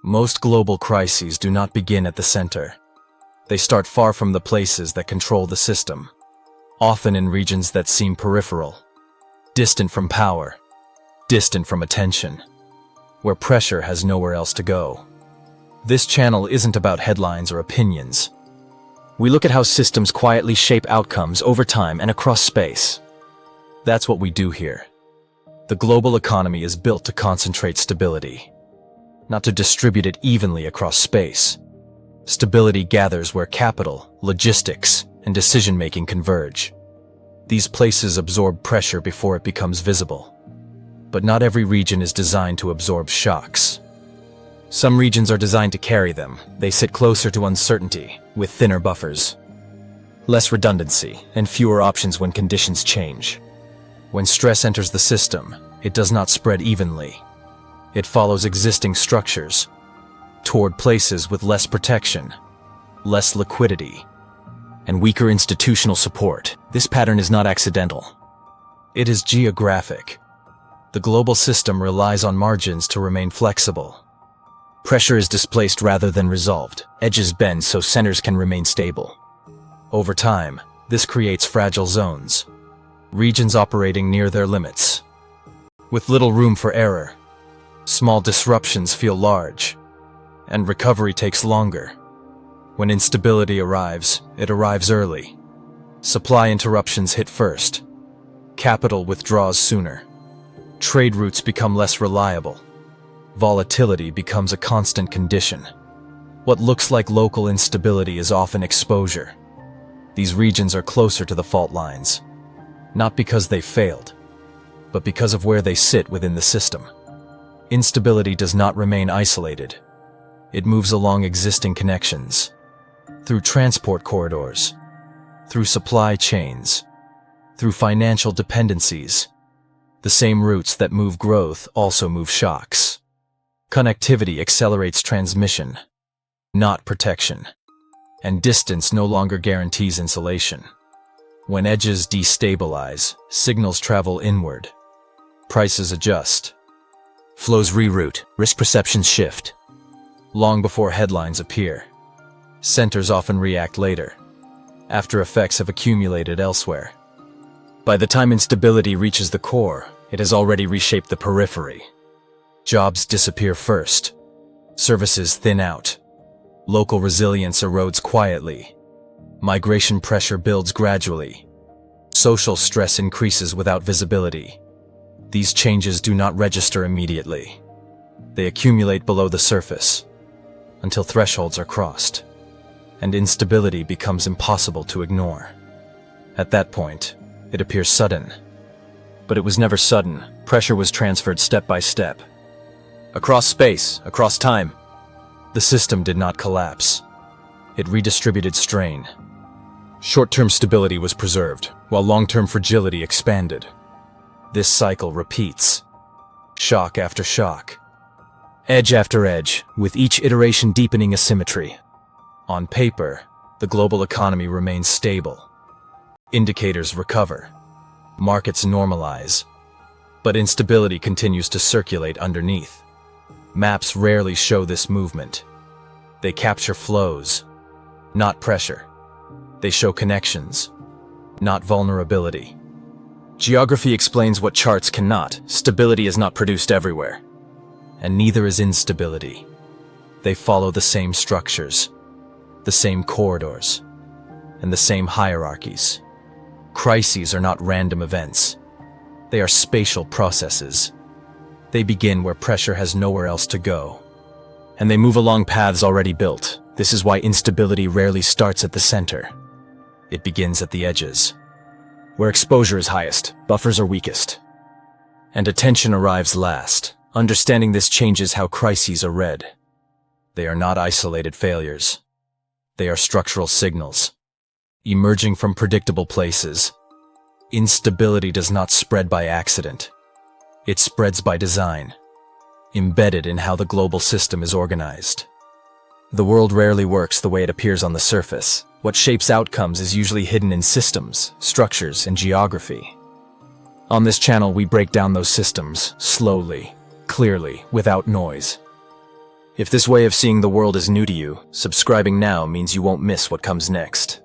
Most global crises do not begin at the center. They start far from the places that control the system, often in regions that seem peripheral, distant from power, distant from attention, where pressure has nowhere else to go. This channel isn't about headlines or opinions. We look at how systems quietly shape outcomes over time and across space. That's what we do here. The global economy is built to concentrate stability, not to distribute it evenly across space. Stability gathers where capital, logistics, and decision-making converge. These places absorb pressure before it becomes visible. But not every region is designed to absorb shocks. Some regions are designed to carry them. They sit closer to uncertainty, with thinner buffers, less redundancy, and fewer options when conditions change. When stress enters the system, it does not spread evenly. It follows existing structures, toward places with less protection, less liquidity, and weaker institutional support. This pattern is not accidental. It is geographic. The global system relies on margins to remain flexible. Pressure is displaced rather than resolved. Edges bend so centers can remain stable. Over time, this creates fragile zones, regions operating near their limits, with little room for error. Small disruptions feel large, and recovery takes longer. When instability arrives, it arrives early. Supply interruptions hit first. Capital withdraws sooner. Trade routes become less reliable. Volatility becomes a constant condition. What looks like local instability is often exposure. These regions are closer to the fault lines, not because they failed, but because of where they sit within the system. Instability does not remain isolated. It moves along existing connections, through transport corridors, through supply chains, through financial dependencies. The same routes that move growth also move shocks. Connectivity accelerates transmission, not protection, and distance no longer guarantees insulation. When edges destabilize, signals travel inward. Prices adjust. Flows reroute, risk perceptions shift. Long before headlines appear. Centers often react later, after effects have accumulated elsewhere. By the time instability reaches the core, it has already reshaped the periphery. Jobs disappear first. Services thin out. Local resilience erodes quietly. Migration pressure builds gradually. Social stress increases without visibility. These changes do not register immediately. They accumulate below the surface, until thresholds are crossed, and instability becomes impossible to ignore. At that point, it appears sudden. But it was never sudden. Pressure was transferred step by step. Across space, across time. The system did not collapse. It redistributed strain. Short-term stability was preserved, while long-term fragility expanded. This cycle repeats. Shock after shock. Edge after edge, with each iteration deepening asymmetry. On paper, the global economy remains stable. Indicators recover. Markets normalize. But instability continues to circulate underneath. Maps rarely show this movement. They capture flows, not pressure. They show connections, not vulnerability. Geography explains what charts cannot. Stability is not produced everywhere. And neither is instability. They follow the same structures, the same corridors, and the same hierarchies. Crises are not random events. They are spatial processes. They begin where pressure has nowhere else to go. And they move along paths already built. This is why instability rarely starts at the center. It begins at the edges, where exposure is highest, buffers are weakest, and attention arrives last. Understanding this changes how crises are read. They are not isolated failures. They are structural signals, emerging from predictable places. Instability does not spread by accident. It spreads by design, embedded in how the global system is organized. The world rarely works the way it appears on the surface. What shapes outcomes is usually hidden in systems, structures, and geography. On this channel, we break down those systems, slowly, clearly, without noise. If this way of seeing the world is new to you, subscribing now means you won't miss what comes next.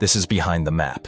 This is Behind the Map.